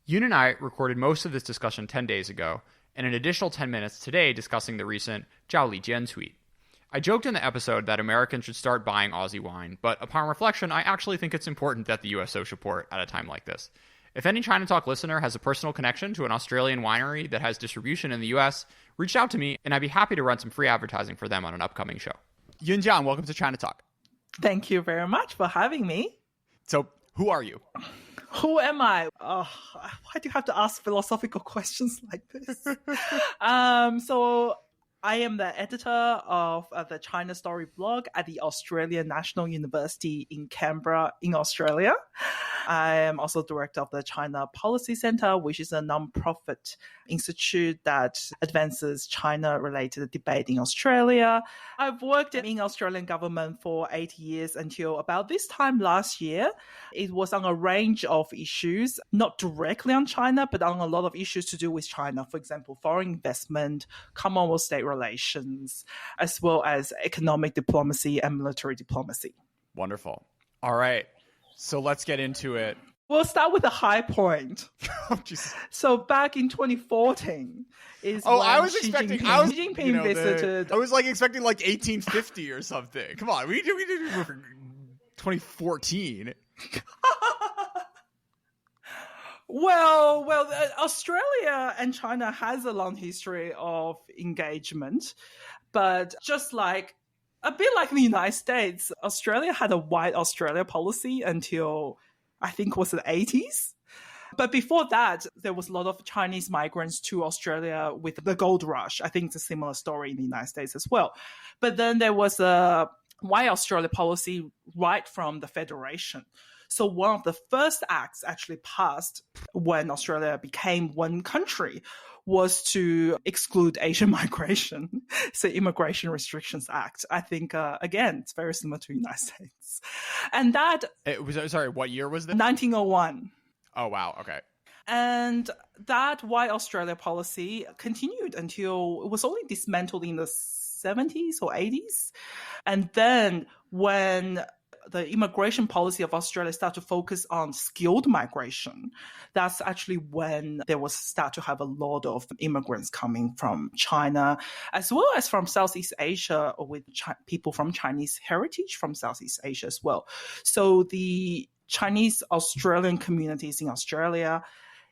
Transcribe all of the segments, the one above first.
Yoon and I recorded most of this discussion 10 days ago, and an additional 10 minutes today discussing the recent Zhao Lijian tweet. I joked in the episode that Americans should start buying Aussie wine, but upon reflection, I actually think it's important that the US show support at a time like this. If any China Talk listener has a personal connection to an Australian winery that has distribution in the US, reach out to me, and I'd be happy to run some free advertising for them on an upcoming show. Yun Jiang, welcome to China Talk. Thank you very much for having me. So, who are you? Who am I? Why do you have to ask philosophical questions like this? So I am the editor of the China Story blog at the Australian National University in Canberra in Australia. I am also director of the China Policy Centre, which is a non-profit institute that advances China-related debate in Australia. I've worked in Australian government for 8 years until about this time last year. It was on a range of issues, not directly on China, but on a lot of issues to do with China. For example, foreign investment, Commonwealth-state relations, as well as economic diplomacy and military diplomacy. Wonderful. All right. So let's get into it. We'll start with the high point. Oh, Jesus. So back in 2014 is when I was Xi expecting. Jinping visited. I was expecting 1850 or something. Come on, we did 2014. Well, Australia and China has a long history of engagement, but just like a bit like the United States, Australia had a white Australia policy until I think was the 80s. But before that, there was a lot of Chinese migrants to Australia with the gold rush. I think it's a similar story in the United States as well. But then there was a white Australia policy right from the Federation. So one of the first acts actually passed when Australia became one country was to exclude Asian migration. So Immigration Restrictions Act. I think, again, it's very similar to the United States. And that... Sorry, what year was this? 1901. Oh, wow. Okay. And that white Australia policy continued until it was only dismantled in the 70s or 80s. And then when the immigration policy of Australia started to focus on skilled migration, that's actually when there was start to have a lot of immigrants coming from China, as well as from Southeast Asia, or with people from Chinese heritage from Southeast Asia as well. So the Chinese Australian communities in Australia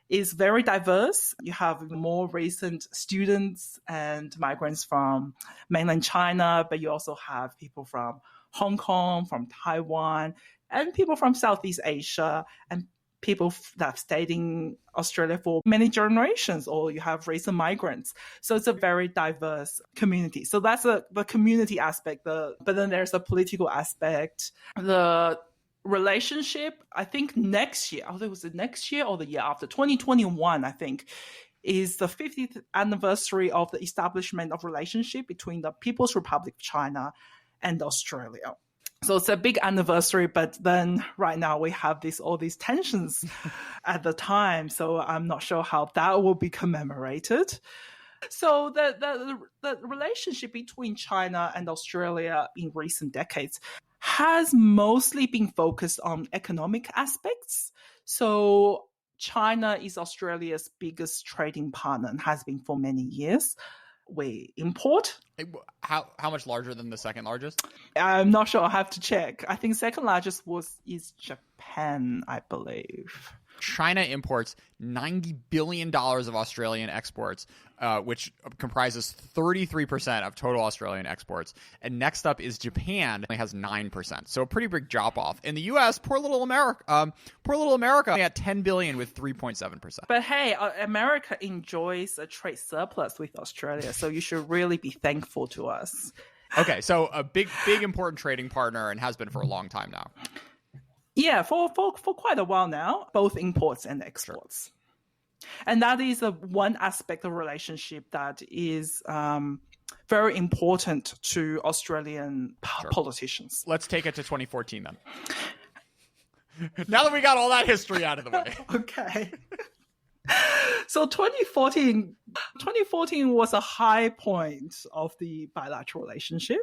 is very diverse. You have more recent students and migrants from mainland China, but you also have people from Hong Kong, from Taiwan, and people from Southeast Asia, and people that have stayed in Australia for many generations, or you have recent migrants. So it's a very diverse community. So that's the community aspect. But then there's a political aspect. The relationship, I think next year, either was it next year or the year after, 2021, I think, is the 50th anniversary of the establishment of relationship between the People's Republic of China and Australia. So it's a big anniversary, but then right now we have all these tensions at the time. So I'm not sure how that will be commemorated. So the relationship between China and Australia in recent decades has mostly been focused on economic aspects. So China is Australia's biggest trading partner and has been for many years. We import. How much larger than the second largest? I'm not sure. I have to check. I think second largest is Japan, I believe. China imports $90 billion of Australian exports, which comprises 33% of total Australian exports. And next up is Japan, it has 9%. So a pretty big drop off. In the U.S., poor little America at $10 billion with 3.7%. But hey, America enjoys a trade surplus with Australia, so you should really be thankful to us. Okay, so a big important trading partner, and has been for a long time now. Yeah, for quite a while now, both imports and exports. Sure. And that is one aspect of relationship that is very important to Australian politicians. Let's take it to 2014 then. Now that we got all that history out of the way. Okay. So 2014 was a high point of the bilateral relationship.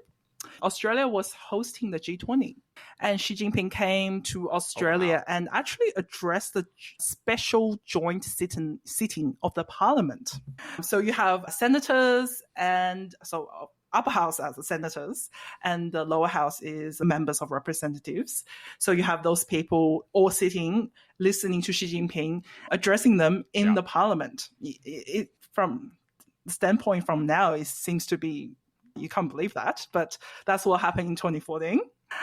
Australia was hosting the G20, and Xi Jinping came to Australia and actually addressed the special joint sitting of the parliament. So you have senators, and so upper house as the senators, and the lower house is members of representatives. So you have those people all sitting, listening to Xi Jinping, addressing them in the parliament. From the standpoint from now, it seems to be, you can't believe that, but that's what happened in 2014.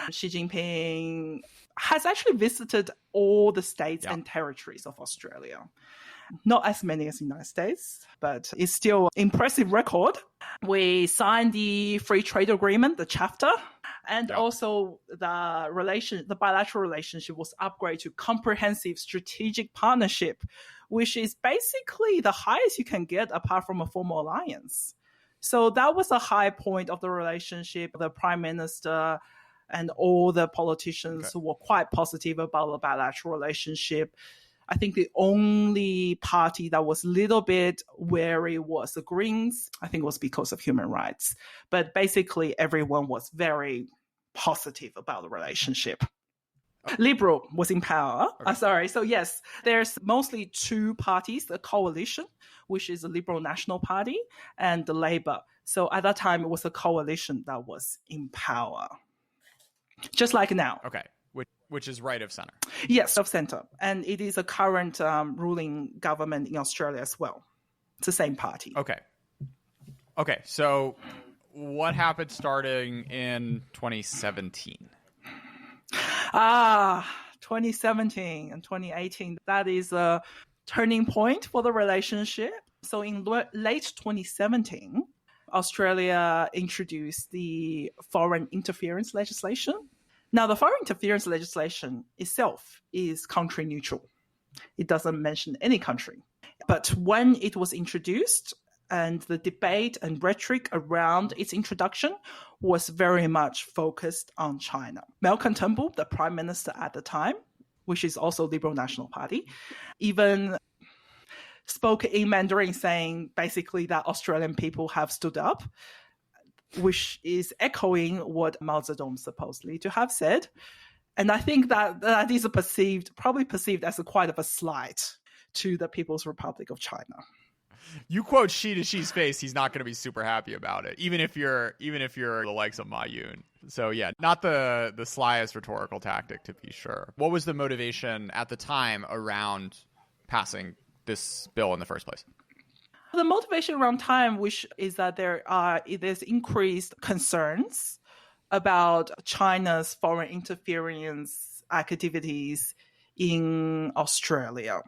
Xi Jinping has actually visited all the states and territories of Australia. Not as many as the United States, but it's still an impressive record. We signed the free trade agreement, the chapter, and also the bilateral relationship was upgraded to comprehensive strategic partnership, which is basically the highest you can get apart from a formal alliance. So that was a high point of the relationship. The Prime Minister and all the politicians were quite positive about the bilateral relationship. I think the only party that was a little bit wary was the Greens. I think it was because of human rights. But basically, everyone was very positive about the relationship. Liberal was in power. So yes, there's mostly two parties, the coalition, which is the Liberal National Party, and the Labour. So at that time, it was a coalition that was in power. Just like now. Okay. Which is right of center. Yes, of center. And it is a current ruling government in Australia as well. It's the same party. Okay. So what happened starting in 2017? 2017 and 2018, that is a turning point for the relationship. So in late 2017, Australia introduced the foreign interference legislation. Now, the foreign interference legislation itself is country neutral. It doesn't mention any country. But when it was introduced, and the debate and rhetoric around its introduction was very much focused on China. Malcolm Turnbull, the Prime Minister at the time, which is also Liberal National Party, even spoke in Mandarin saying basically that Australian people have stood up, which is echoing what Mao Zedong supposedly to have said. And I think that is probably perceived as quite of a slight to the People's Republic of China. You quote Xi to Xi's face, he's not going to be super happy about it, even if you're the likes of Ma Yun. So yeah, not the slyest rhetorical tactic, to be sure. What was the motivation at the time around passing this bill in the first place? The motivation around time, which is that there's increased concerns about China's foreign interference activities in Australia.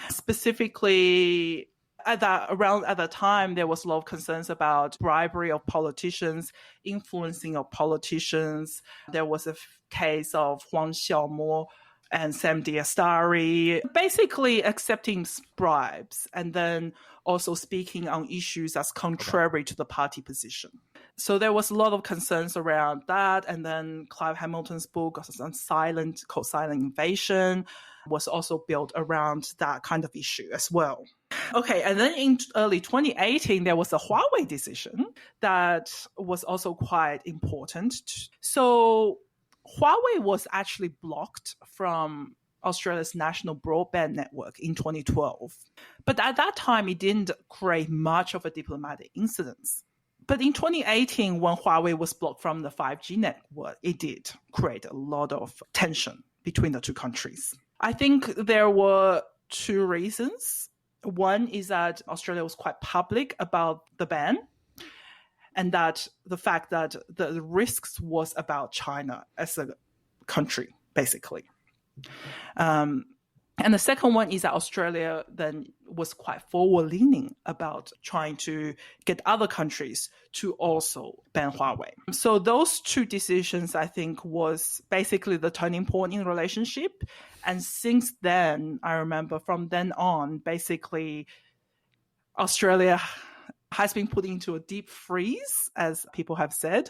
Specifically, at that time, there was a lot of concerns about bribery of politicians, influencing of politicians. There was a case of Huang Xiaomo and Sam Diastari, basically accepting bribes and then also speaking on issues that's contrary to the party position. So there was a lot of concerns around that. And then Clive Hamilton's book on Silent Invasion was also built around that kind of issue as well. Okay, and then in early 2018, there was a Huawei decision that was also quite important. So Huawei was actually blocked from Australia's national broadband network in 2012. But at that time, it didn't create much of a diplomatic incident. But in 2018, when Huawei was blocked from the 5G network, it did create a lot of tension between the two countries. I think there were two reasons. One is that Australia was quite public about the ban, and that the fact that the risks was about China as a country, basically. And the second one is that Australia then was quite forward-leaning about trying to get other countries to also ban Huawei. So those two decisions, I think, was basically the turning point in the relationship. And since then, I remember from then on, basically, Australia has been put into a deep freeze, as people have said.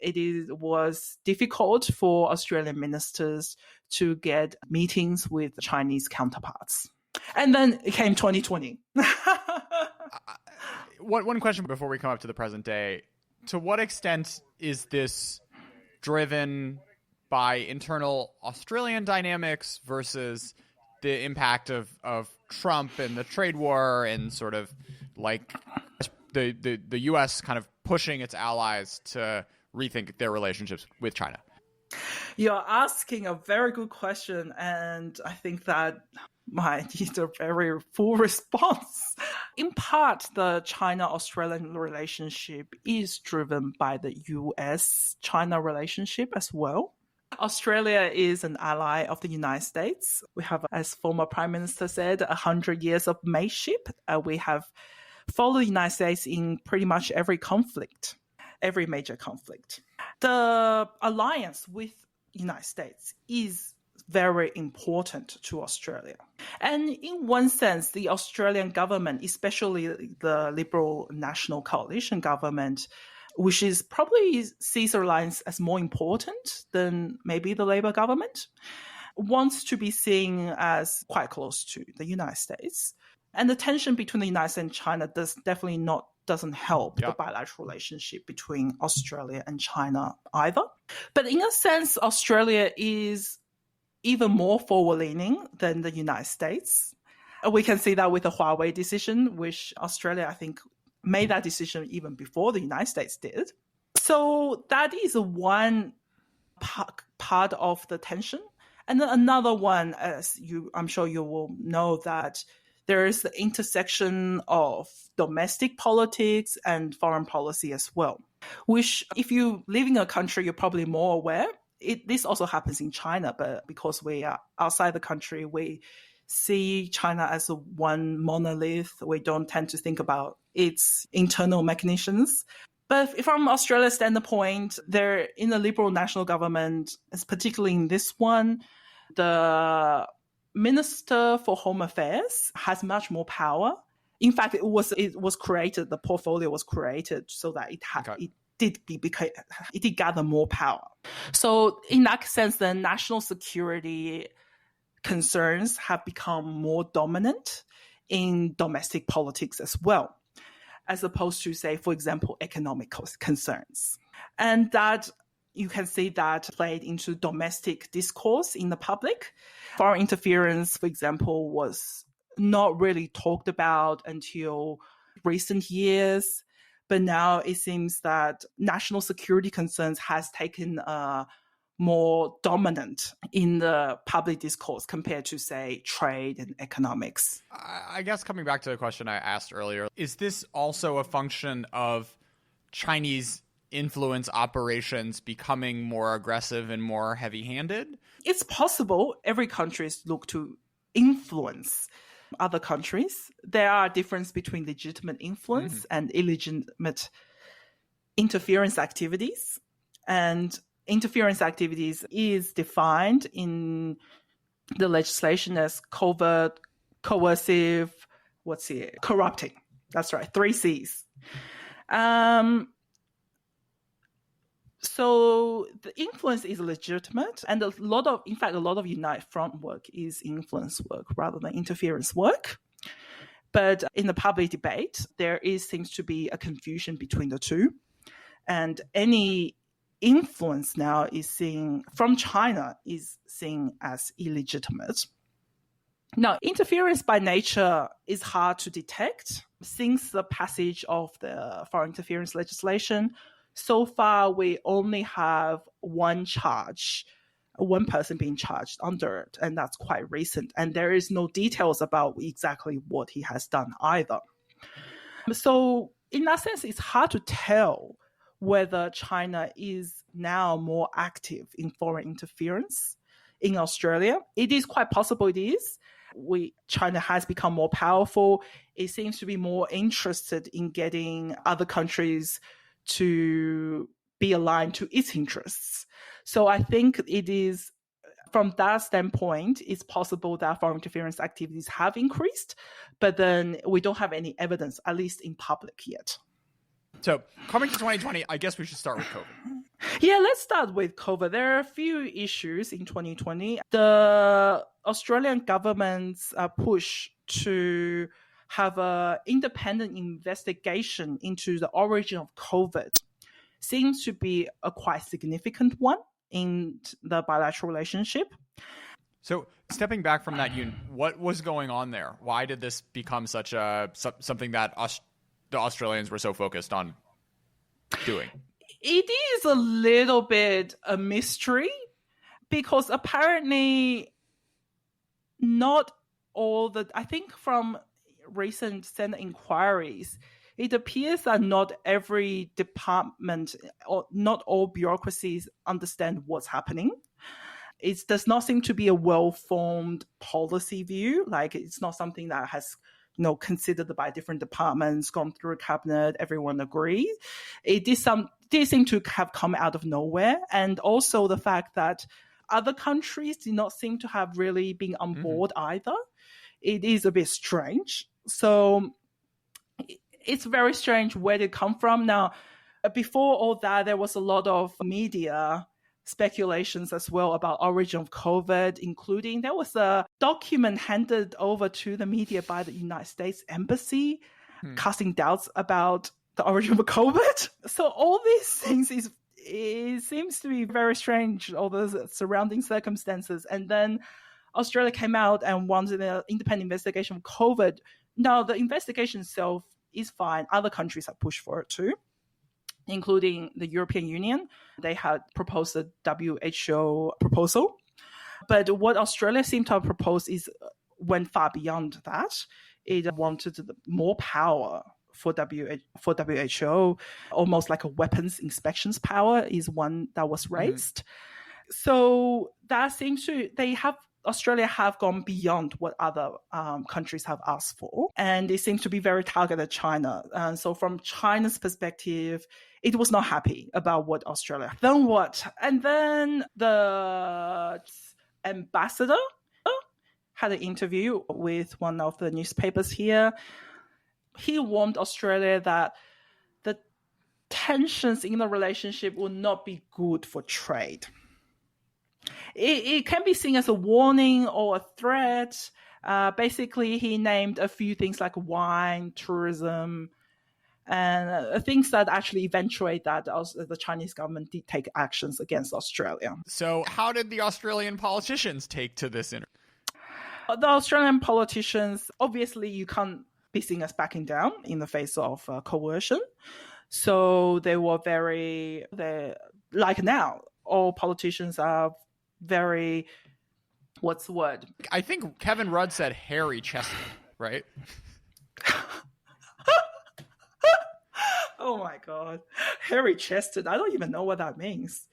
Was difficult for Australian ministers to get meetings with Chinese counterparts. And then it came 2020. One question before we come up to the present day. to what extent is this driven by internal Australian dynamics versus the impact of Trump and the trade war and sort of like the U.S. kind of pushing its allies to rethink their relationships with China? You're asking a very good question, and I think that might need a very full response. In part, the China-Australian relationship is driven by the US-China relationship as well. Australia is an ally of the United States. We have, as former Prime Minister said, 100 years of mateship. We have followed the United States in pretty much every conflict, every major conflict. The alliance with the United States is very important to Australia. And in one sense, the Australian government, especially the Liberal National Coalition government, which is probably sees alliance as more important than maybe the Labour government, wants to be seen as quite close to the United States. And the tension between the United States and China doesn't help the bilateral relationship between Australia and China either. But in a sense, Australia is even more forward-leaning than the United States. We can see that with the Huawei decision, which Australia, I think, made that decision even before the United States did. So that is one part of the tension. And then another one, I'm sure you will know, that there is the intersection of domestic politics and foreign policy as well, which if you live in a country, you're probably more aware. This also happens in China, but because we are outside the country, we see China as a one monolith. We don't tend to think about its internal mechanisms. But from Australia's standpoint, they're in the Liberal National Government, particularly in this one, the Minister for Home Affairs has much more power. In fact, it was created, the portfolio was created so that it did gather more power. So in that sense, the national security concerns have become more dominant in domestic politics as well, as opposed to, say, for example, economic concerns. And that you can see that played into domestic discourse in the public. Foreign interference, for example, was not really talked about until recent years. But now it seems that national security concerns has taken more dominant in the public discourse compared to, say, trade and economics. I guess coming back to the question I asked earlier, is this also a function of Chinese influence operations becoming more aggressive and more heavy-handed? It's possible. Every country look to influence other countries. There are differences between legitimate influence and illegitimate interference activities. And interference activities is defined in the legislation as covert, coercive, corrupting. That's right, 3 C's. So the influence is legitimate, and a lot of Unite Front work is influence work rather than interference work. But in the public debate, there seems to be a confusion between the two, and any influence now from China is seen as illegitimate. Now, interference by nature is hard to detect. Since the passage of the foreign interference legislation, so far we only have one person being charged under it, and that's quite recent. And there is no details about exactly what he has done either. So in that sense, it's hard to tell whether China is now more active in foreign interference in Australia. It is quite possible it is. China has become more powerful. It seems to be more interested in getting other countries to be aligned to its interests. So I think it is, from that standpoint, it's possible that foreign interference activities have increased, but then we don't have any evidence, at least in public yet. So coming to 2020, I guess we should start with COVID. Yeah, let's start with COVID. There are a few issues in 2020. The Australian government's push to have an independent investigation into the origin of COVID seems to be a quite significant one in the bilateral relationship. So stepping back from that, what was going on there? Why did this become such something that the Australians were so focused on doing? It is a little bit a mystery because apparently not all I think from recent Senate inquiries, it appears that not every department or not all bureaucracies understand what's happening. It does not seem to be a well-formed policy view. Like it's not something that has considered by different departments, gone through a cabinet, everyone agrees. It did seem to have come out of nowhere. And also the fact that other countries do not seem to have really been on board either. It is a bit strange. So it's very strange where they come from. Now, before all that, there was a lot of media speculations as well about origin of COVID, including there was a document handed over to the media by the United States Embassy, casting doubts about the origin of COVID. So all these things it seems to be very strange, all the surrounding circumstances. And then Australia came out and wanted an independent investigation of COVID. Now, the investigation itself is fine. Other countries have pushed for it too, including the European Union. They had proposed a WHO proposal. But what Australia seemed to have proposed went far beyond that. It wanted more power for WHO, almost like a weapons inspections power is one that was raised. So that seems to, Australia have gone beyond what other countries have asked for. And it seems to be very targeted at China. And so from China's perspective, it was not happy about what Australia. Then what? And then the ambassador had an interview with one of the newspapers here. He warned Australia that the tensions in the relationship will not be good for trade. It can be seen as a warning or a threat. Basically, he named a few things like wine, tourism, and things that actually eventuate that the Chinese government did take actions against Australia. So how did the Australian politicians take to this interview? The Australian politicians, obviously, you can't be seen as backing down in the face of coercion. So they were like now, all politicians are very, what's the word? I think Kevin Rudd said hairy-chested, right? Oh my God. Hairy-chested. I don't even know what that means.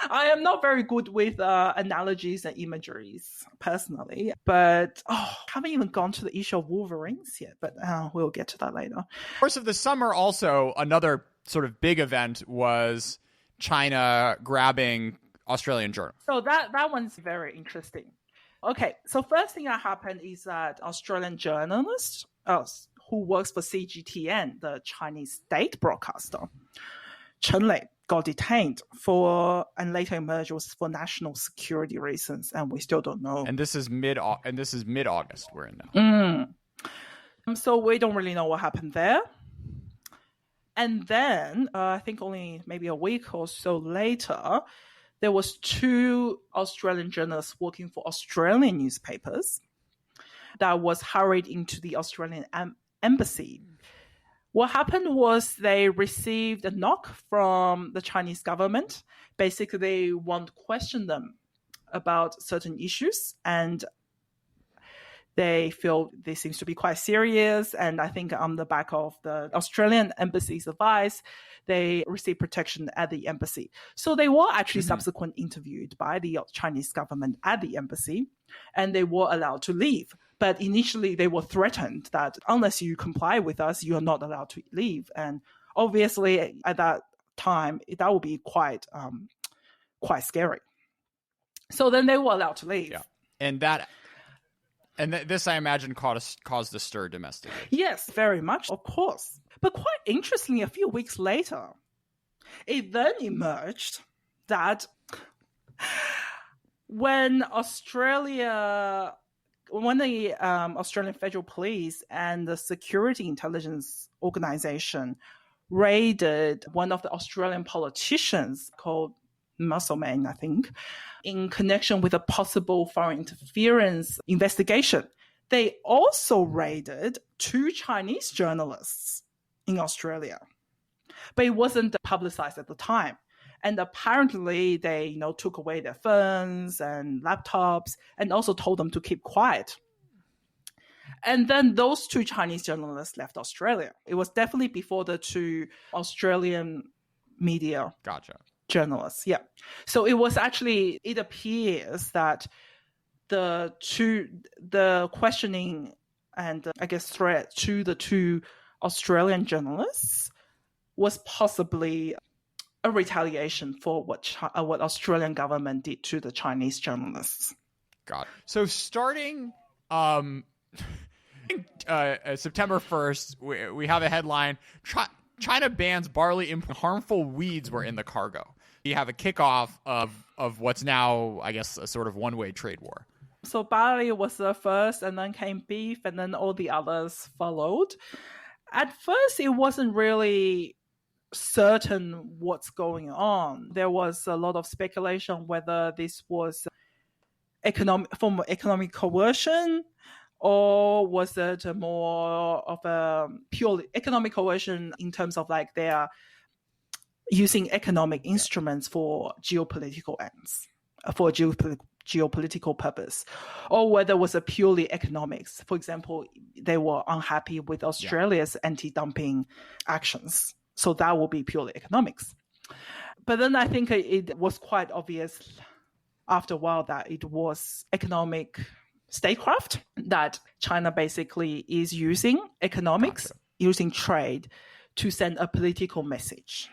I am not very good with analogies and imageries, personally. But, haven't even gone to the issue of Wolverines yet. But we'll get to that later. Of course, of the summer, also, another sort of big event was China grabbing Australian journalists. So that one's very interesting. Okay, so first thing that happened is that Australian journalist who works for CGTN, the Chinese state broadcaster, Chen Lei, got detained and later emerged was for national security reasons, and we still don't know. And this is mid-August we're in now. So we don't really know what happened there. And then I think only maybe a week or so later, there was 2 Australian journalists working for Australian newspapers that was hurried into the Australian embassy. What happened was they received a knock from the Chinese government. Basically, they want to question them about certain issues, and they feel this seems to be quite serious. And I think on the back of the Australian embassy's advice, they received protection at the embassy. So they were actually subsequently interviewed by the Chinese government at the embassy, and they were allowed to leave. But initially, they were threatened that unless you comply with us, you are not allowed to leave. And obviously, at that time, that would be quite scary. So then they were allowed to leave. Yeah. And this, I imagine, caused a stir domestically. Yes, very much, of course. But quite interestingly, a few weeks later, it then emerged that when the Australian Federal Police and the Security Intelligence Organization raided one of the Australian politicians called Musselman, I think, in connection with a possible foreign interference investigation. They also raided 2 Chinese journalists in Australia, but it wasn't publicized at the time. And apparently they, took away their phones and laptops and also told them to keep quiet. And then those 2 Chinese journalists left Australia. It was definitely before the 2 Australian media journalists. Yeah. So it was actually, it appears that the questioning and I guess threat to the 2 Australian journalists was possibly a retaliation for what Australian government did to the Chinese journalists. Got it. So starting September 1st, we have a headline: China bans barley import. Harmful weeds were in the cargo. You have a kickoff of what's now, I guess, a sort of one-way trade war. So barley was the first, and then came beef, and then all the others followed. At first, it wasn't really certain what's going on. There was a lot of speculation whether this was form of economic coercion, or was it more of a purely economic coercion in terms of like they are using economic instruments for geopolitical ends, for geopolitical purpose, or whether it was a purely economics. For example, they were unhappy with Australia's anti-dumping actions. So that will be purely economics. But then I think it was quite obvious after a while that it was economic statecraft, that China basically is using economics, using trade to send a political message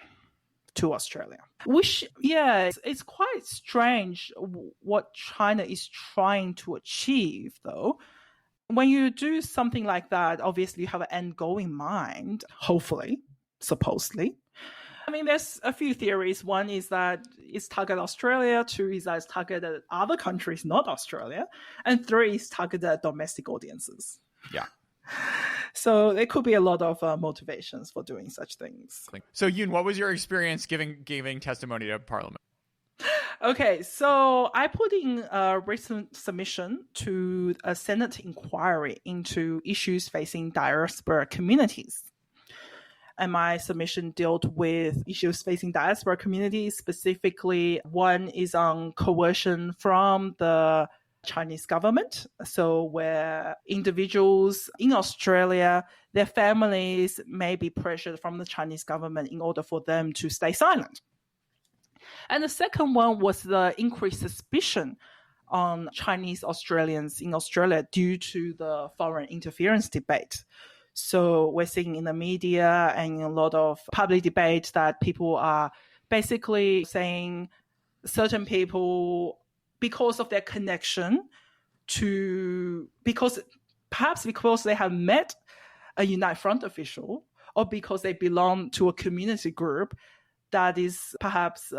to Australia. Which, it's quite strange what China is trying to achieve, though. When you do something like that, obviously you have an end goal in mind, hopefully, supposedly. I mean, there's a few theories. One is that it's targeted Australia. 2 is that it's targeted other countries, not Australia. And 3 is targeted domestic audiences. Yeah. So there could be a lot of motivations for doing such things. So Yoon, what was your experience giving testimony to Parliament? Okay, so I put in a recent submission to a Senate inquiry into issues facing diaspora communities. And my submission dealt with issues facing diaspora communities. Specifically, one is on coercion from the Chinese government. So where individuals in Australia, their families may be pressured from the Chinese government in order for them to stay silent. And the second one was the increased suspicion on Chinese Australians in Australia due to the foreign interference debate. So we're seeing in the media and in a lot of public debate that people are basically saying certain people, because of their connection to, perhaps because they have met a Unite Front official, or because they belong to a community group that is perhaps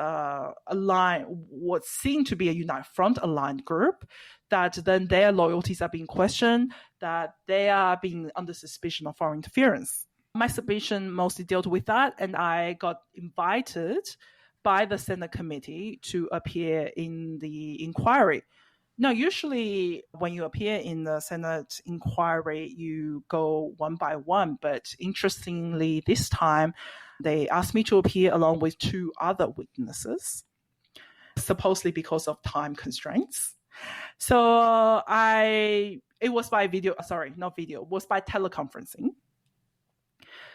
aligned, what seemed to be a Unite Front aligned group, that then their loyalties are being questioned, that they are being under suspicion of foreign interference. My submission mostly dealt with that, and I got invited by the Senate committee to appear in the inquiry. Now, usually when you appear in the Senate inquiry, you go one by one, but interestingly, this time, they asked me to appear along with 2 other witnesses, supposedly because of time constraints. So it was by teleconferencing.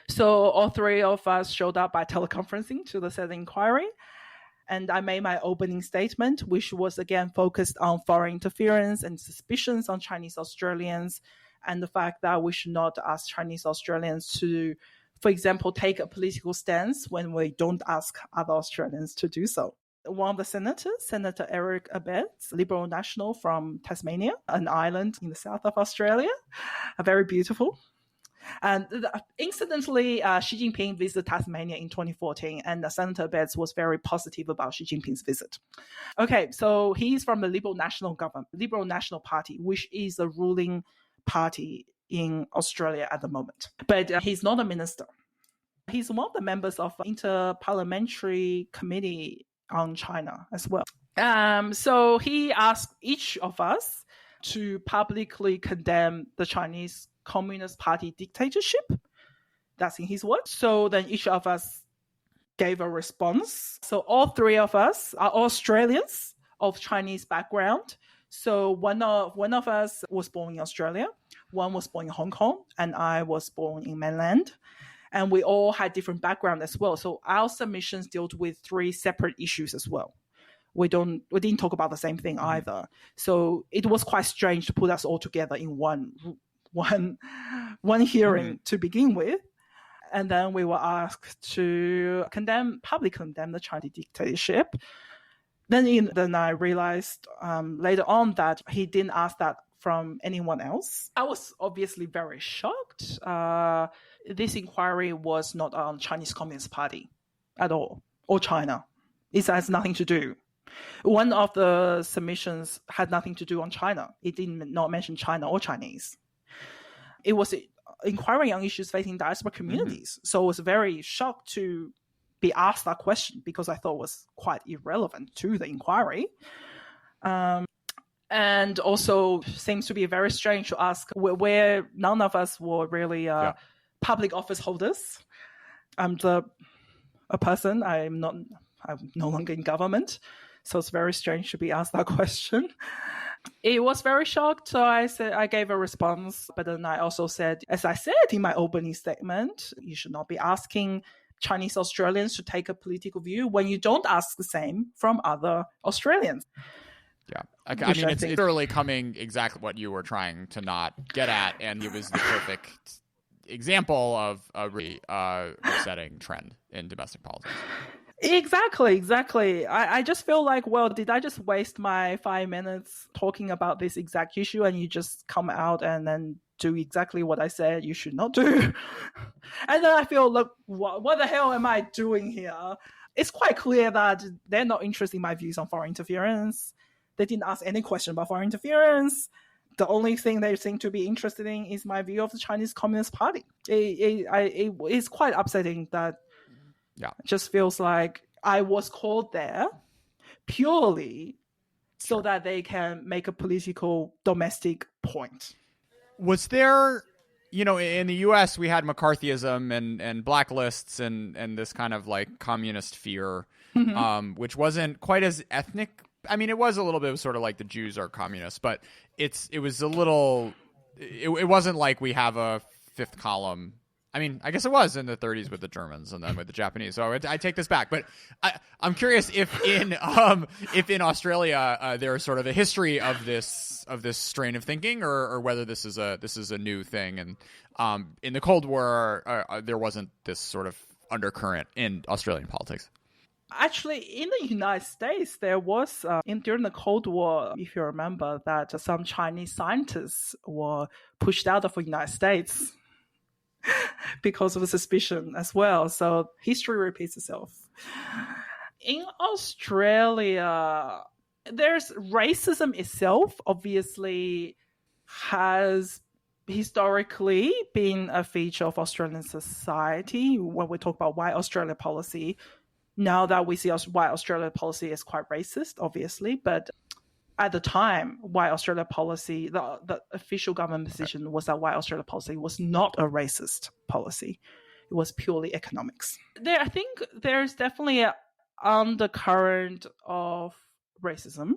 So all 3 of us showed up by teleconferencing to the Senate inquiry. And I made my opening statement, which was again focused on foreign interference and suspicions on Chinese Australians, and the fact that we should not ask Chinese Australians to, for example, take a political stance when we don't ask other Australians to do so. One of the senators, Senator Eric Abetz, Liberal National from Tasmania, an island in the south of Australia, very beautiful. And incidentally, Xi Jinping visited Tasmania in 2014, and Senator Abetz was very positive about Xi Jinping's visit. Okay, so he's from the Liberal National Party, which is the ruling party in Australia at the moment. But he's not a minister. He's one of the members of Inter-Parliamentary Committee on China as well. So he asked each of us to publicly condemn the Chinese Communist Party dictatorship. That's in his words. So then each of us gave a response. So all three of us are Australians of Chinese background. So one of us was born in Australia, one was born in Hong Kong, and I was born in mainland. And we all had different background as well. So our submissions dealt with three separate issues as well. We didn't talk about the same thing either. So it was quite strange to put us all together in one hearing to begin with. And then we were asked to publicly condemn the Chinese dictatorship. Then I realized later on that he didn't ask that from anyone else. I was obviously very shocked. This inquiry was not on Chinese Communist Party at all, or China. It has nothing to do. One of the submissions had nothing to do on China. It did not mention China or Chinese. It was inquiring on issues facing diaspora communities. So I was very shocked to be asked that question because I thought it was quite irrelevant to the inquiry. And also seems to be very strange to ask where none of us were really public office holders. I'm a person. I'm no longer in government. So it's very strange to be asked that question. It was very shocked. So I gave a response, but then I also said, as I said in my opening statement, you should not be asking Chinese Australians to take a political view when you don't ask the same from other Australians. Yeah. I mean, it's literally coming exactly what you were trying to not get at, and it was the perfect example of a really upsetting trend in domestic politics. Exactly. I just feel like, well, did I just waste my 5 minutes talking about this exact issue and you just come out and then do exactly what I said you should not do? And then I feel, look, what the hell am I doing here? It's quite clear that they're not interested in my views on foreign interference. They didn't ask any question about foreign interference. The only thing they seem to be interested in is my view of the Chinese Communist Party. It's quite upsetting that it just feels like I was called there purely so that they can make a political domestic point. Was there, in the U.S. we had McCarthyism and blacklists and this kind of like communist fear, which wasn't quite as ethnic. I mean, it was a little bit sort of like the Jews are communists, but it was a little. It wasn't like we have a fifth column. I mean, I guess it was in the 30s with the Germans and then with the Japanese. So I take this back, but I'm curious if in Australia there's sort of a history of this strain of thinking, or whether this is a new thing. And in the Cold War, there wasn't this sort of undercurrent in Australian politics. Actually, in the United States, there was during the Cold War, if you remember, that some Chinese scientists were pushed out of the United States because of a suspicion as well. So history repeats itself. In Australia, there's racism itself obviously has historically been a feature of Australian society. When we talk about white Australia policy, now that we see white Australia policy is quite racist, obviously, but at the time, white Australia policy, the official government position was that white Australia policy was not a racist policy. It was purely economics. I think there's definitely an undercurrent of racism.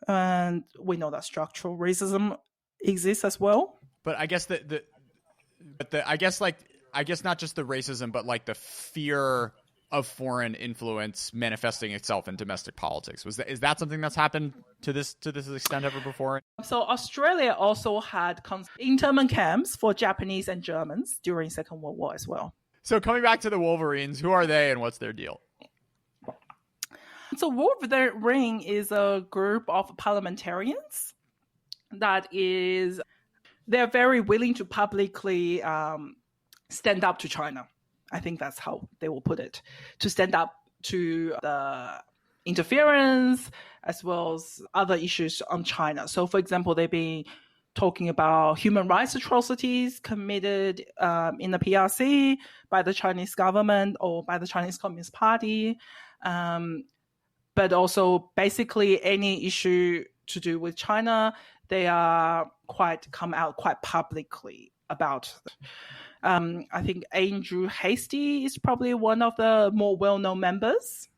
And we know that structural racism exists as well. But I guess I guess not just the racism, but like the fear of foreign influence manifesting itself in domestic politics. Is that something that's happened to this extent ever before? So Australia also had internment camps for Japanese and Germans during Second World War as well. So coming back to the Wolverines, who are they and what's their deal? So Wolverine is a group of parliamentarians they're very willing to publicly stand up to China. I think that's how they will put it, to stand up to the interference as well as other issues on China. So, for example, they've been talking about human rights atrocities committed in the PRC by the Chinese government or by the Chinese Communist Party, but also basically any issue to do with China, they are come out quite publicly about. I think Andrew Hastie is probably one of the more well-known members.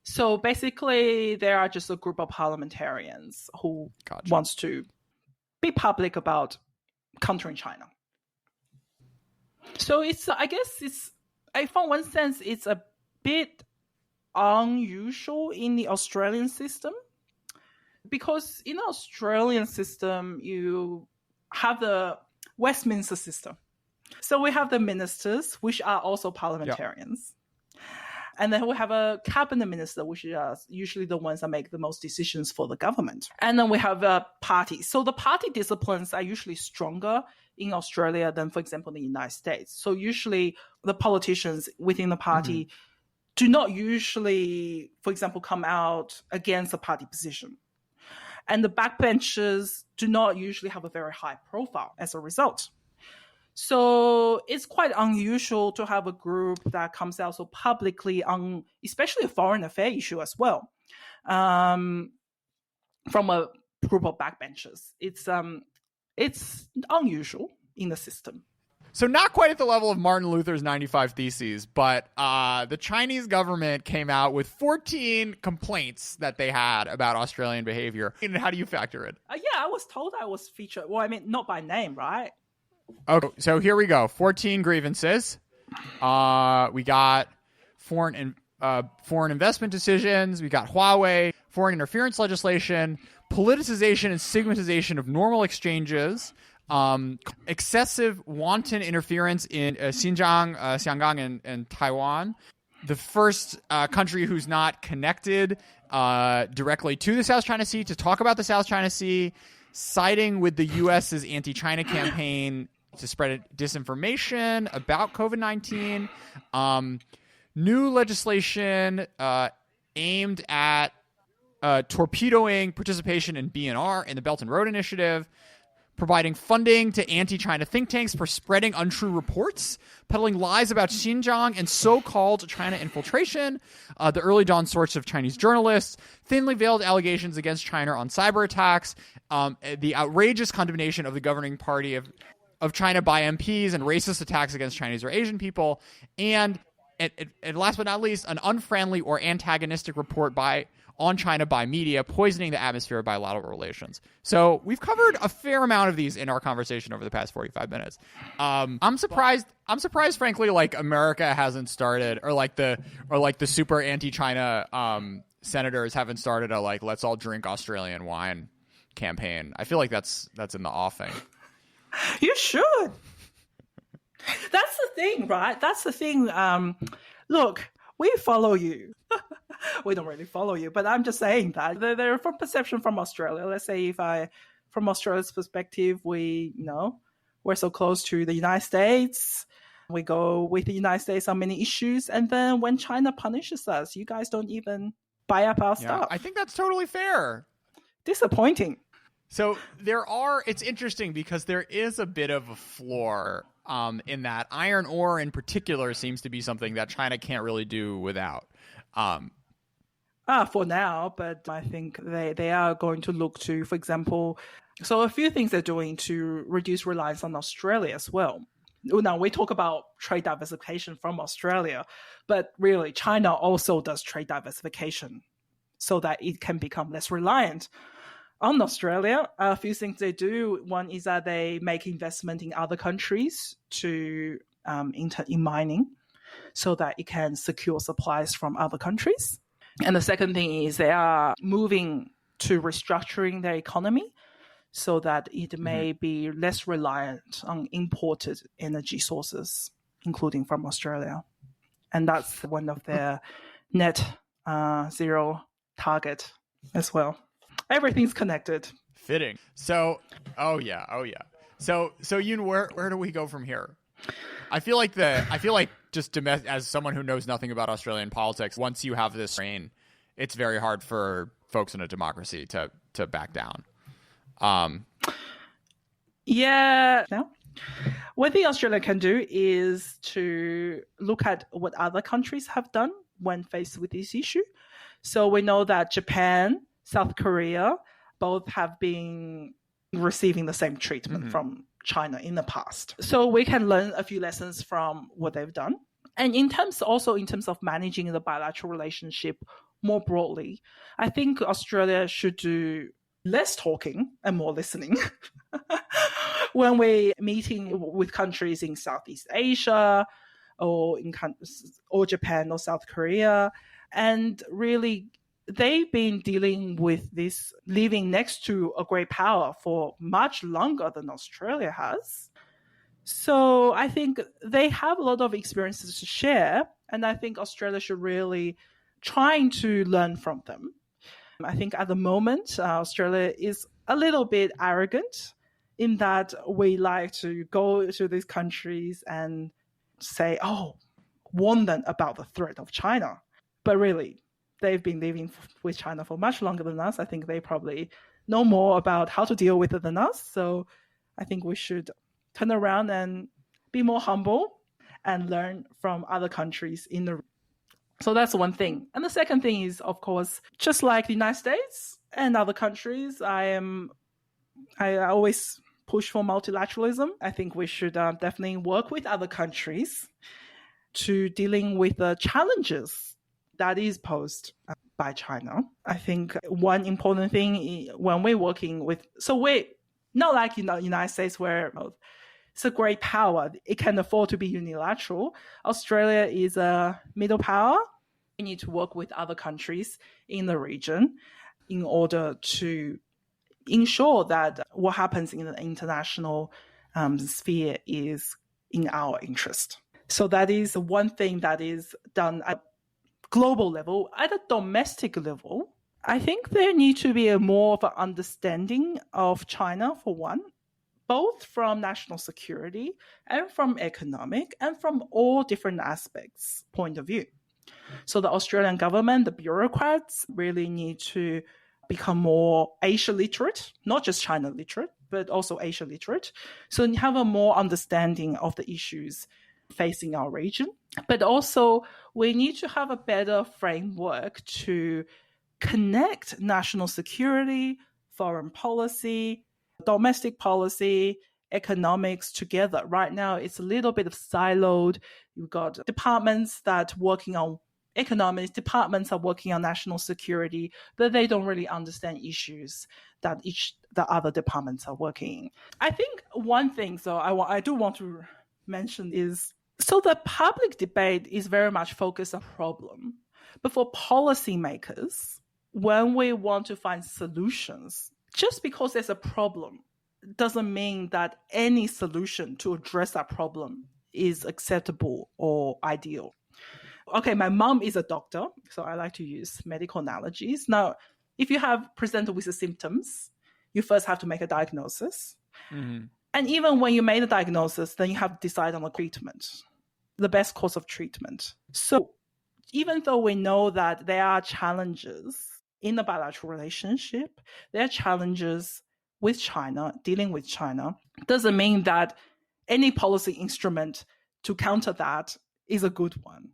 So basically, there are just a group of parliamentarians who wants to be public about countering China. So from one sense, it's a bit unusual in the Australian system, because in the Australian system, you have the Westminster system. So we have the ministers, which are also parliamentarians. Yep. And then we have a cabinet minister, which are usually the ones that make the most decisions for the government. And then we have a party. So the party disciplines are usually stronger in Australia than, for example, the United States. So usually the politicians within the party do not usually, for example, come out against the party position. And the backbenchers do not usually have a very high profile as a result. So it's quite unusual to have a group that comes out so publicly on, especially a foreign affair issue as well, from a group of backbenchers. It's unusual in the system. So not quite at the level of Martin Luther's 95 Theses, but the Chinese government came out with 14 complaints that they had about Australian behavior. And how do you factor it? I was told I was featured. Well, I mean, not by name, right? Okay, so here we go. 14 grievances. We got foreign investment decisions. We got Huawei, foreign interference legislation, politicization and stigmatization of normal exchanges, excessive wanton interference in Xinjiang, Xianggang, and Taiwan. The first country who's not connected directly to the South China Sea to talk about the South China Sea, siding with the U.S.'s anti-China campaign to spread disinformation about COVID-19. New legislation aimed at torpedoing participation in BNR in the Belt and Road Initiative, providing funding to anti-China think tanks for spreading untrue reports, peddling lies about Xinjiang and so-called China infiltration, the early dawn source of Chinese journalists, thinly veiled allegations against China on cyber attacks, the outrageous condemnation of the governing party of China by MPs, and racist attacks against Chinese or Asian people, and last but not least, an unfriendly or antagonistic report on China by media, poisoning the atmosphere of bilateral relations. So we've covered a fair amount of these in our conversation over the past 45 minutes. I'm surprised, frankly, like America hasn't started, or the super anti-China senators haven't started a let's all drink Australian wine campaign. I feel like that's in the offing. You should. That's the thing, right? That's the thing. Look, we follow you. We don't really follow you, but I'm just saying that they're from perception from Australia. Let's say from Australia's perspective, we're so close to the United States. We go with the United States on many issues. And then when China punishes us, you guys don't even buy up our stuff. I think that's totally fair. Disappointing. So it's interesting because there is a bit of a floor in that iron ore in particular seems to be something that China can't really do without. For now, but I think they are going to look to, for example, so a few things they're doing to reduce reliance on Australia as well. Now, we talk about trade diversification from Australia, but really China also does trade diversification so that it can become less reliant on Australia. A few things they do. One is that they make investment in other countries in mining so that it can secure supplies from other countries. And the second thing is they are moving to restructuring their economy so that it may be less reliant on imported energy sources, including from Australia. And that's one of their net zero target as well. Everything's connected. Fitting. So, oh yeah. So Yoon, where do we go from here? I feel like just as someone who knows nothing about Australian politics, once you have this reign, it's very hard for folks in a democracy to back down. Yeah. Now, one thing Australia can do is to look at what other countries have done when faced with this issue. So we know that Japan, South Korea, both have been receiving the same treatment from China in the past. So we can learn a few lessons from what they've done. And in terms of managing the bilateral relationship more broadly, I think Australia should do less talking and more listening when we're meeting with countries in Southeast Asia or Japan or South Korea. And really, they've been dealing with this living next to a great power for much longer than Australia has. So I think they have a lot of experiences to share, and I think Australia should really trying to learn from them. I think at the moment, Australia is a little bit arrogant in that we like to go to these countries and say, warn them about the threat of China. But really, they've been living with China for much longer than us. I think they probably know more about how to deal with it than us. So I think we should turn around and be more humble and learn from other countries in the region. So that's one thing. And the second thing is, of course, just like the United States and other countries, I always push for multilateralism. I think we should definitely work with other countries to dealing with the challenges that is posed by China. I think one important thing when we're working with, so we're not like in the United States where it's a great power. It can afford to be unilateral. Australia is a middle power. We need to work with other countries in the region in order to ensure that what happens in the international sphere is in our interest. So that is one thing that is done at global level. At a domestic level, I think there needs to be more of an understanding of China, for one, both from national security and from economic and from all different aspects point of view. So the Australian government, the bureaucrats really need to become more Asia literate, not just China literate, but also Asia literate. So you have a more understanding of the issues facing our region. But also we need to have a better framework to connect national security, foreign policy, domestic policy, economics together. Right now, it's a little bit of siloed. You've got departments that working on economics, departments are working on national security, but they don't really understand issues that the other departments are working in. I think one thing, so I do want to mention is, so the public debate is very much focused on problem. But for policymakers, when we want to find solutions, just because there's a problem doesn't mean that any solution to address that problem is acceptable or ideal. Okay, my mom is a doctor, so I like to use medical analogies. Now, if you have presented with the symptoms, you first have to make a diagnosis. Mm-hmm. And even when you made a diagnosis, then you have to decide on the treatment, the best course of treatment. So even though we know that there are challenges in the bilateral relationship, there are challenges with China, dealing with China, doesn't mean that any policy instrument to counter that is a good one.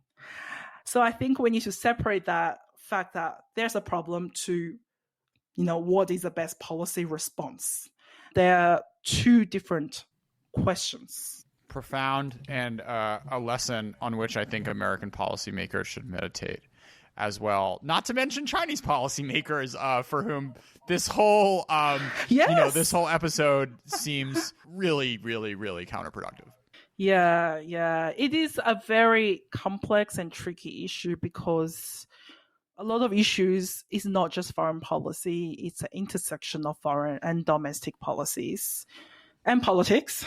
So I think we need to separate that fact that there's a problem to, what is the best policy response. There are two different questions. Profound, and a lesson on which I think American policymakers should meditate as well. Not to mention Chinese policymakers, for whom this whole, this whole episode seems really, really, really counterproductive. Yeah. It is a very complex and tricky issue because a lot of issues is not just foreign policy. It's an intersection of foreign and domestic policies and politics.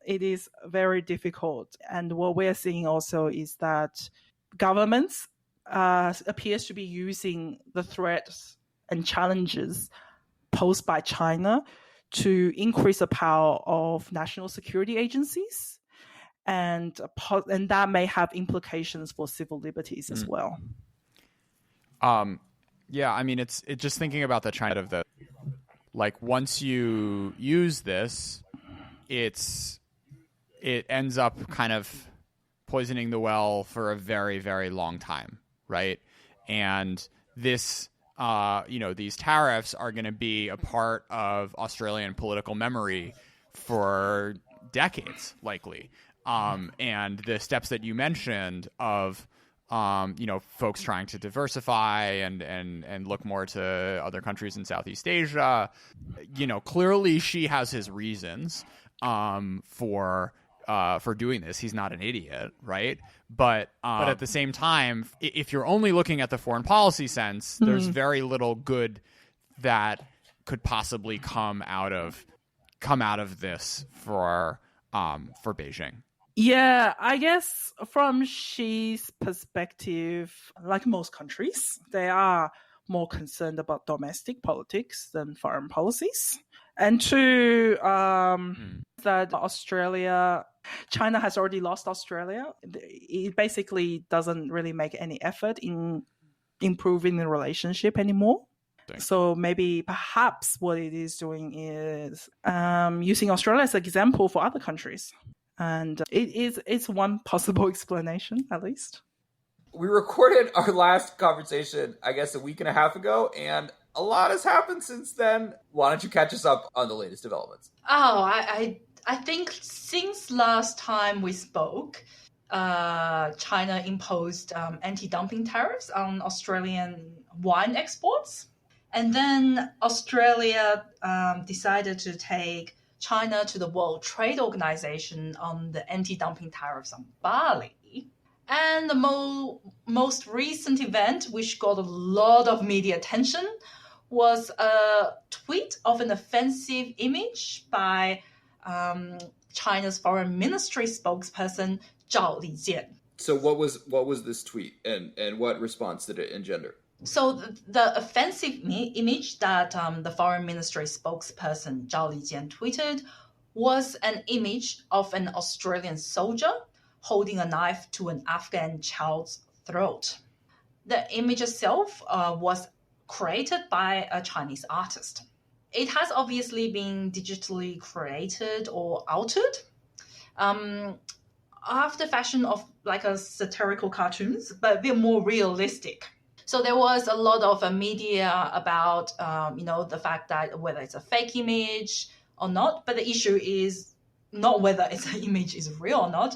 It is very difficult. And what we're seeing also is that governments appears to be using the threats and challenges posed by China to increase the power of national security agencies. And that may have implications for civil liberties as well. Yeah, I mean, it's just thinking about the China of the like once you use this, it ends up kind of poisoning the well for a very, very long time, right? And this, these tariffs are going to be a part of Australian political memory for decades, likely. And the steps that you mentioned of, folks trying to diversify and look more to other countries in Southeast Asia, clearly she has his reasons for doing this. He's not an idiot, right? But at the same time, if you're only looking at the foreign policy sense, there's very little good that could possibly come out of this for Beijing. Yeah, I guess from Xi's perspective, like most countries, they are more concerned about domestic politics than foreign policies. And two, that China has already lost Australia. It basically doesn't really make any effort in improving the relationship anymore. So perhaps what it is doing is using Australia as an example for other countries. And it's one possible explanation, at least. We recorded our last conversation, I guess, a week and a half ago, and a lot has happened since then. Why don't you catch us up on the latest developments? Oh, I think since last time we spoke, China imposed anti-dumping tariffs on Australian wine exports. And then Australia decided to take China to the World Trade Organization on the anti-dumping tariffs on barley. And the most recent event, which got a lot of media attention, was a tweet of an offensive image by China's foreign ministry spokesperson Zhao Lijian. So what was this tweet, and what response did it engender? So the offensive image that the foreign ministry spokesperson Zhao Lijian tweeted was an image of an Australian soldier holding a knife to an Afghan child's throat. The image itself was created by a Chinese artist. It has obviously been digitally created or altered after fashion of like a satirical cartoons, but a bit more realistic. So there was a lot of media about, the fact that whether it's a fake image or not, but the issue is not whether it's an image is real or not.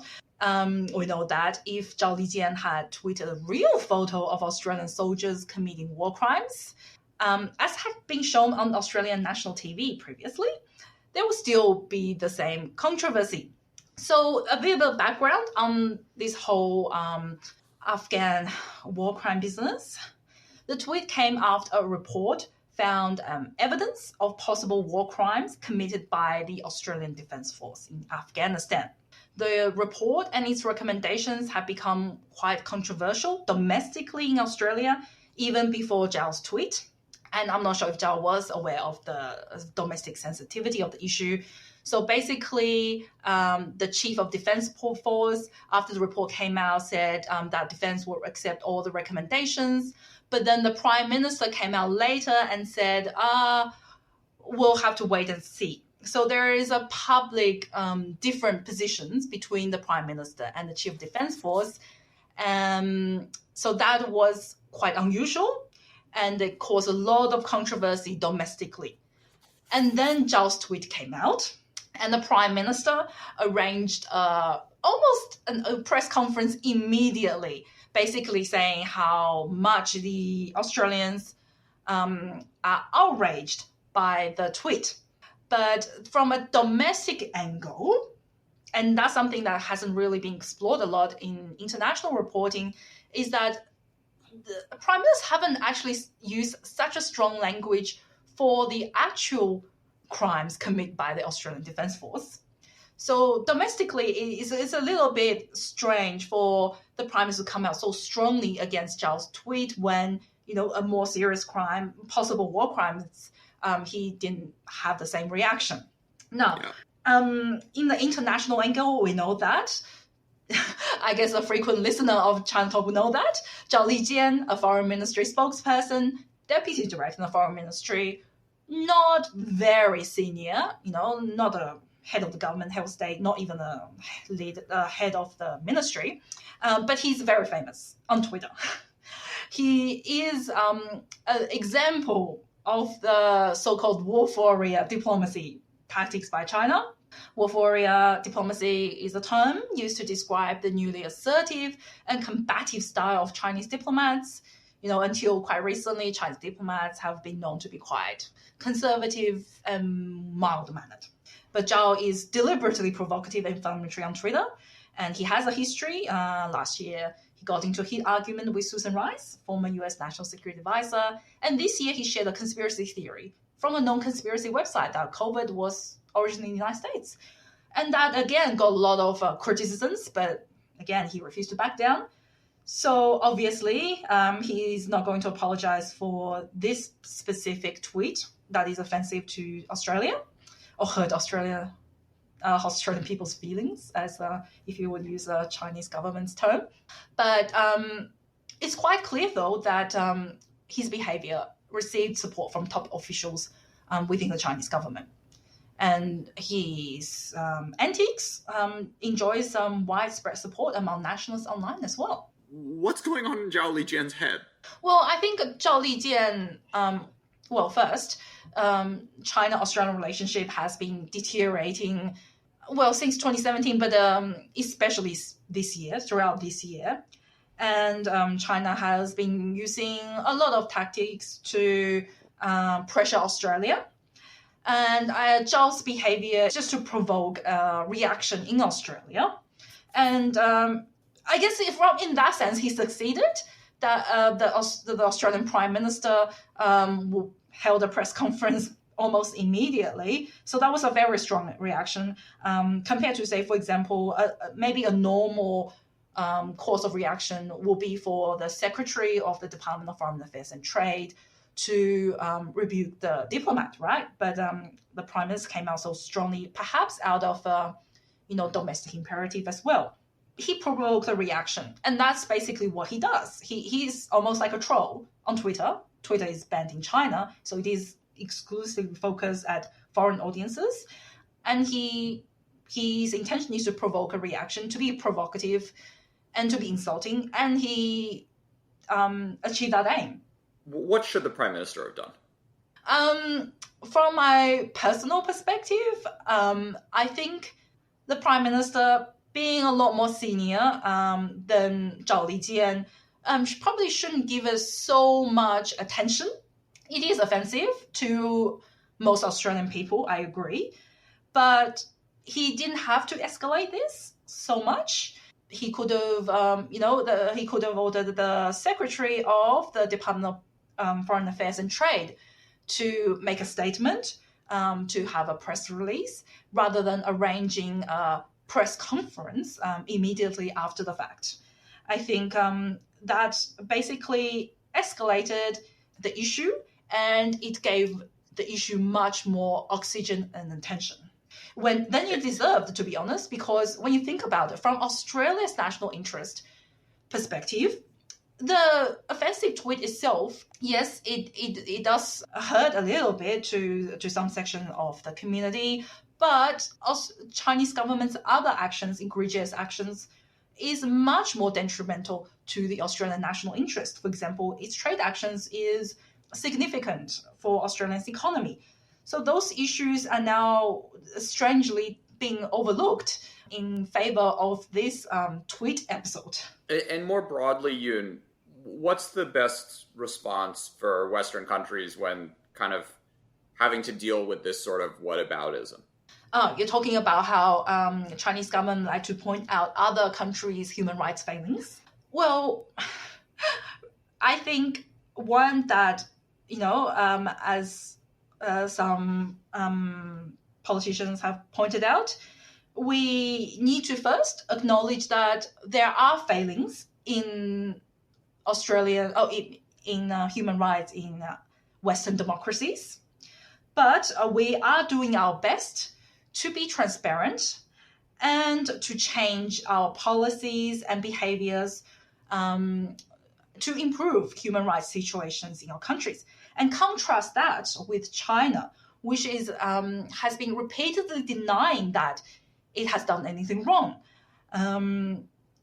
We know that if Zhao Lijian had tweeted a real photo of Australian soldiers committing war crimes, as had been shown on Australian national TV previously, there would still be the same controversy. So a bit of background on this whole Afghan war crime business. The tweet came after a report found evidence of possible war crimes committed by the Australian Defence Force in Afghanistan. The report and its recommendations have become quite controversial domestically in Australia, even before Zhao's tweet. And I'm not sure if Zhao was aware of the domestic sensitivity of the issue. So basically, the chief of defense force, after the report came out, said that defense will accept all the recommendations. But then the prime minister came out later and said, we'll have to wait and see. So there is a public different positions between the prime minister and the chief of defense force. So that was quite unusual, and it caused a lot of controversy domestically. And then Zhao's tweet came out, and the prime minister arranged almost a press conference immediately, basically saying how much the Australians are outraged by the tweet. But from a domestic angle, and that's something that hasn't really been explored a lot in international reporting, is that the prime ministers haven't actually used such a strong language for the actual crimes committed by the Australian Defence Force. So domestically, it's a little bit strange for the prime minister to come out so strongly against Zhao's tweet when, a more serious crime, possible war crimes, he didn't have the same reaction. Now, in the international angle, we know that. I guess a frequent listener of China Talk will know that. Zhao Lijian, a foreign ministry spokesperson, deputy director of the foreign ministry, not very senior, not a head of the government, head of state, not even a head of the ministry, but he's very famous on Twitter. He is an example of the so-called wolf warrior diplomacy tactics by China. Wolf warrior diplomacy is a term used to describe the newly assertive and combative style of Chinese diplomats. Until quite recently, Chinese diplomats have been known to be quite conservative and mild-mannered. But Zhao is deliberately provocative and inflammatory on Twitter, and he has a history. Last year, he got into a heated argument with Susan Rice, former U.S. National Security Advisor, and this year he shared a conspiracy theory from a non-conspiracy website that COVID was originally in the United States. And that, again, got a lot of criticisms, but again, he refused to back down. So obviously, he's not going to apologize for this specific tweet that is offensive to Australia or hurt Australian people's feelings, as if you would use a Chinese government's term. But it's quite clear, though, that his behavior received support from top officials within the Chinese government. And his antics enjoys some widespread support among nationalists online as well. What's going on in Zhao Lijian's head? Well, I think Zhao Lijian, first, China-Australian relationship has been deteriorating, since 2017, but especially throughout this year. And China has been using a lot of tactics to pressure Australia. And Zhao's behavior is just to provoke a reaction in Australia. And I guess in that sense, he succeeded. That the Australian Prime Minister held a press conference almost immediately. So that was a very strong reaction compared to, say, for example, maybe a normal course of reaction will be for the Secretary of the Department of Foreign Affairs and Trade to rebuke the diplomat, right? But the Prime Minister came out so strongly, perhaps out of domestic imperative as well. He provoked a reaction, and that's basically what he does. He's almost like a troll on Twitter. Twitter is banned in China, so it is exclusively focused at foreign audiences. And his intention is to provoke a reaction, to be provocative, and to be insulting, and he achieved that aim. What should the Prime Minister have done? From my personal perspective, I think the Prime Minister, being a lot more senior than Zhao Lijian, probably shouldn't give us so much attention. It is offensive to most Australian people, I agree. But he didn't have to escalate this so much. He could have, he could have ordered the Secretary of the Department of Foreign Affairs and Trade to make a statement, to have a press release, rather than arranging a press conference immediately after the fact. I think that basically escalated the issue, and it gave the issue much more oxygen and attention. Then it deserved, to be honest, because when you think about it, from Australia's national interest perspective, the offensive tweet itself, yes, it does hurt a little bit to some section of the community, but also Chinese government's other actions, egregious actions, is much more detrimental to the Australian national interest. For example, its trade actions is significant for Australia's economy. So those issues are now strangely being overlooked in favor of this tweet episode. And more broadly, Yoon, what's the best response for Western countries when kind of having to deal with this sort of whataboutism? You're talking about how Chinese government like to point out other countries' human rights failings. Well, I think one that, as some politicians have pointed out, we need to first acknowledge that there are failings in Australia, in human rights in Western democracies. But we are doing our best to be transparent and to change our policies and behaviors to improve human rights situations in our countries. And contrast that with China, which is has been repeatedly denying that it has done anything wrong.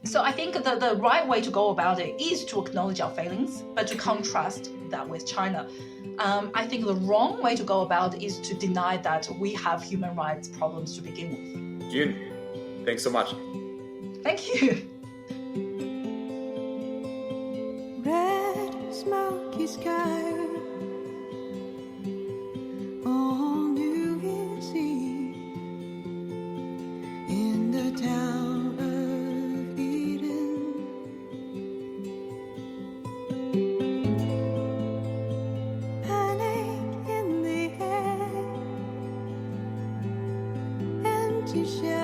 So I think the right way to go about it is to acknowledge our failings, but to contrast that with China. I think the wrong way to go about it is to deny that we have human rights problems to begin with. June, thanks so much. Thank you. Red smoky sky on New Year's Eve in the town of Eden. Panic in the air, empty shadows.